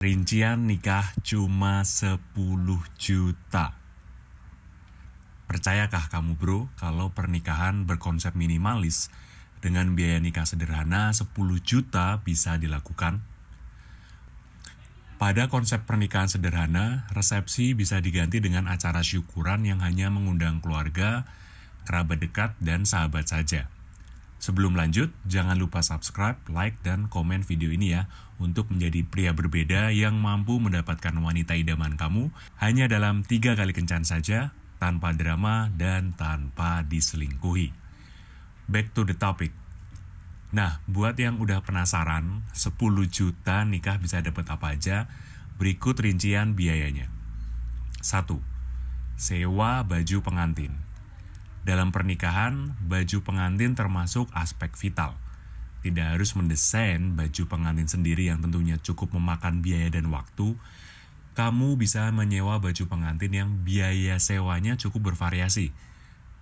Rincian nikah cuma 10 juta. Percayakah kamu bro kalau pernikahan berkonsep minimalis dengan biaya nikah sederhana 10 juta bisa dilakukan? Pada konsep pernikahan sederhana, resepsi bisa diganti dengan acara syukuran yang hanya mengundang keluarga, kerabat dekat, dan sahabat saja. Sebelum lanjut, jangan lupa subscribe, like, dan komen video ini ya untuk menjadi pria berbeda yang mampu mendapatkan wanita idaman kamu hanya dalam 3 kali kencan saja, tanpa drama dan tanpa diselingkuhi. Back to the topic. Nah, buat yang udah penasaran, 10 juta nikah bisa dapat apa aja, berikut rincian biayanya. 1. Sewa baju pengantin. Dalam pernikahan, baju pengantin termasuk aspek vital. Tidak harus mendesain baju pengantin sendiri yang tentunya cukup memakan biaya dan waktu. Kamu bisa menyewa baju pengantin yang biaya sewanya cukup bervariasi,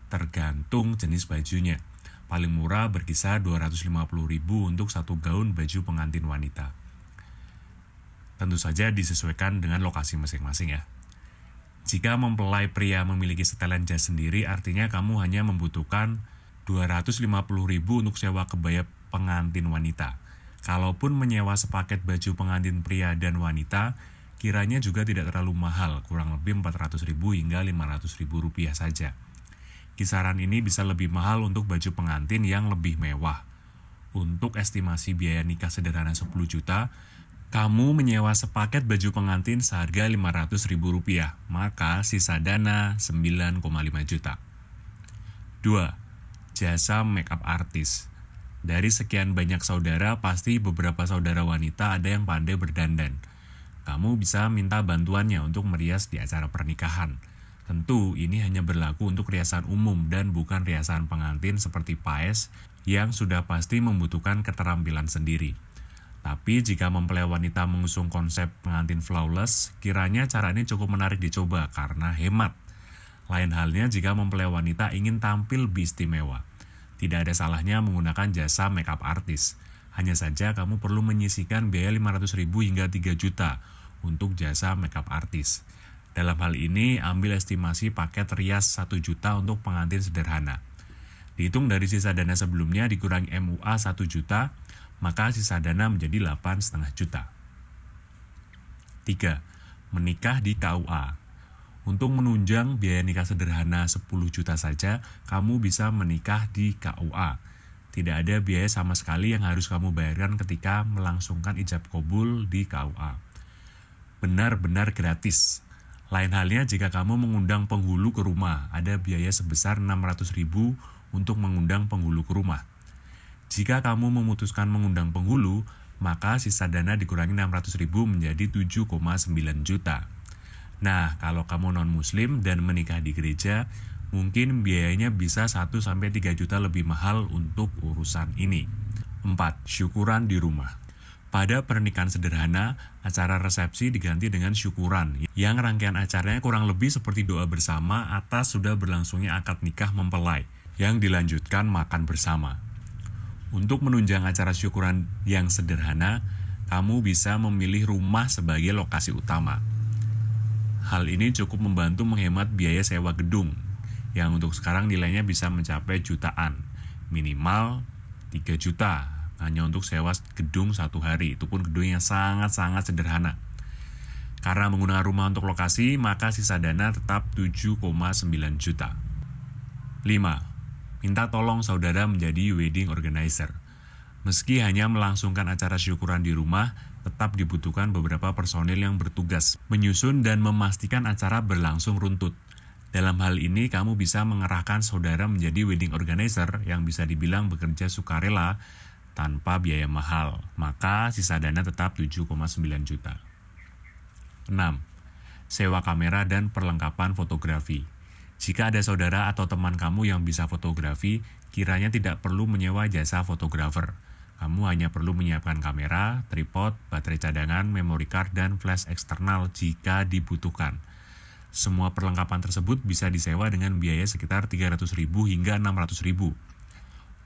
tergantung jenis bajunya. Paling murah berkisar 250.000 untuk satu gaun baju pengantin wanita. Tentu saja disesuaikan dengan lokasi masing-masing ya. Jika mempelai pria memiliki setelan jas sendiri, artinya kamu hanya membutuhkan 250.000 untuk sewa kebaya pengantin wanita. Kalaupun menyewa sepaket baju pengantin pria dan wanita, kiranya juga tidak terlalu mahal, kurang lebih 400.000 hingga 500.000 rupiah saja. Kisaran ini bisa lebih mahal untuk baju pengantin yang lebih mewah. Untuk estimasi biaya nikah sederhana 10 juta, kamu menyewa sepaket baju pengantin seharga 500.000 rupiah, maka sisa dana 9,5 juta. 2. Jasa makeup artist. Dari sekian banyak saudara, pasti beberapa saudara wanita ada yang pandai berdandan. Kamu bisa minta bantuannya untuk merias di acara pernikahan. Tentu ini hanya berlaku untuk riasan umum dan bukan riasan pengantin seperti paes yang sudah pasti membutuhkan keterampilan sendiri. Tapi jika mempelai wanita mengusung konsep pengantin flawless, kiranya cara ini cukup menarik dicoba karena hemat. Lain halnya jika mempelai wanita ingin tampil lebih istimewa. Tidak ada salahnya menggunakan jasa makeup artist. Hanya saja kamu perlu menyisihkan biaya 500.000 hingga 3 juta untuk jasa makeup artist. Dalam hal ini, ambil estimasi paket rias 1 juta untuk pengantin sederhana. Dihitung dari sisa dana sebelumnya dikurangi MUA 1 juta, maka sisa dana menjadi 8,5 juta. 3. Menikah di KUA. Untuk menunjang biaya nikah sederhana 10 juta saja, kamu bisa menikah di KUA. Tidak ada biaya sama sekali yang harus kamu bayarkan ketika melangsungkan ijab kabul di KUA. Benar-benar gratis. Lain halnya jika kamu mengundang penghulu ke rumah, ada biaya sebesar 600.000 untuk mengundang penghulu ke rumah. Jika kamu memutuskan mengundang penghulu, maka sisa dana dikurangi 600.000 menjadi 7,9 juta. Nah, kalau kamu non-muslim dan menikah di gereja, mungkin biayanya bisa 1-3 juta lebih mahal untuk urusan ini. 4. Syukuran di rumah. Pada pernikahan sederhana, acara resepsi diganti dengan syukuran, yang rangkaian acaranya kurang lebih seperti doa bersama atas sudah berlangsungnya akad nikah mempelai, yang dilanjutkan makan bersama. Untuk menunjang acara syukuran yang sederhana, kamu bisa memilih rumah sebagai lokasi utama. Hal ini cukup membantu menghemat biaya sewa gedung, yang untuk sekarang nilainya bisa mencapai jutaan, minimal 3 juta, hanya untuk sewa gedung 1 hari, itu pun gedung yang sangat-sangat sederhana. Karena menggunakan rumah untuk lokasi, maka sisa dana tetap 7,9 juta. 5. Minta tolong saudara menjadi wedding organizer. Meski hanya melangsungkan acara syukuran di rumah, tetap dibutuhkan beberapa personil yang bertugas menyusun dan memastikan acara berlangsung runtut. Dalam hal ini, kamu bisa mengerahkan saudara menjadi wedding organizer yang bisa dibilang bekerja sukarela tanpa biaya mahal. Maka sisa dana tetap 7,9 juta. 6. Sewa kamera dan perlengkapan fotografi. Jika ada saudara atau teman kamu yang bisa fotografi, kiranya tidak perlu menyewa jasa fotografer. Kamu hanya perlu menyiapkan kamera, tripod, baterai cadangan, memory card, dan flash eksternal jika dibutuhkan. Semua perlengkapan tersebut bisa disewa dengan biaya sekitar 300.000 hingga 600.000.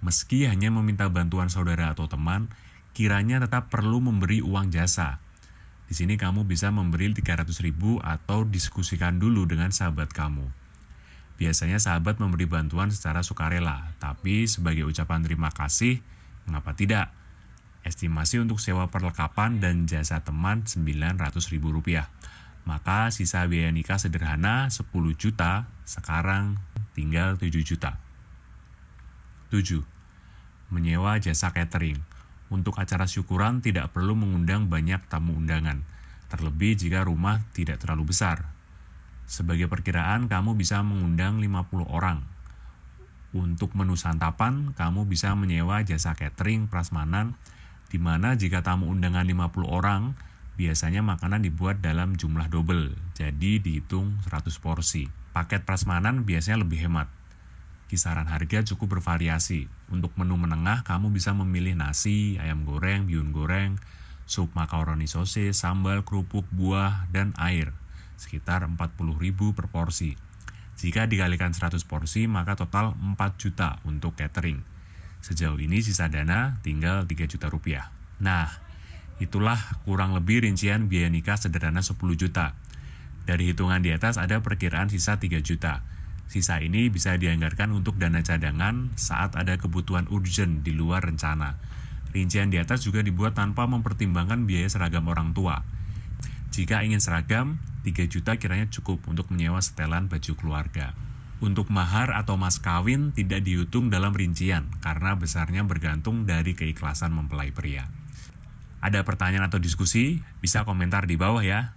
Meski hanya meminta bantuan saudara atau teman, kiranya tetap perlu memberi uang jasa. Di sini kamu bisa memberi 300.000 atau diskusikan dulu dengan sahabat kamu. Biasanya sahabat memberi bantuan secara sukarela, tapi sebagai ucapan terima kasih, mengapa tidak? Estimasi untuk sewa perlengkapan dan jasa teman Rp900.000. Maka sisa biaya nikah sederhana 10 juta, sekarang tinggal 7 juta. 7. Menyewa jasa catering. Untuk acara syukuran tidak perlu mengundang banyak tamu undangan, terlebih jika rumah tidak terlalu besar. Sebagai perkiraan, kamu bisa mengundang 50 orang. Untuk menu santapan, kamu bisa menyewa jasa catering prasmanan, di mana jika tamu undangan 50 orang, biasanya makanan dibuat dalam jumlah double, jadi dihitung 100 porsi. Paket prasmanan biasanya lebih hemat. Kisaran harga cukup bervariasi. Untuk menu menengah, kamu bisa memilih nasi, ayam goreng, bihun goreng, sup makaroni sosis, sambal, kerupuk, buah, dan air. Sekitar 40.000 per porsi. Jika dikalikan 100 porsi, maka total 4 juta untuk catering. Sejauh ini sisa dana tinggal 3 juta rupiah. Nah, itulah kurang lebih rincian biaya nikah sederhana 10 juta. Dari hitungan di atas ada perkiraan sisa 3 juta. Sisa ini bisa dianggarkan untuk dana cadangan saat ada kebutuhan urgent di luar rencana. Rincian di atas juga dibuat tanpa mempertimbangkan biaya seragam orang tua. Jika ingin seragam, 3 juta kiranya cukup untuk menyewa setelan baju keluarga. Untuk mahar atau mas kawin tidak dihitung dalam rincian karena besarnya bergantung dari keikhlasan mempelai pria. Ada pertanyaan atau diskusi? Bisa komentar di bawah ya.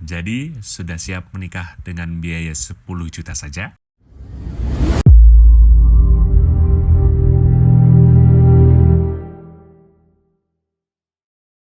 Jadi, sudah siap menikah dengan biaya 10 juta saja?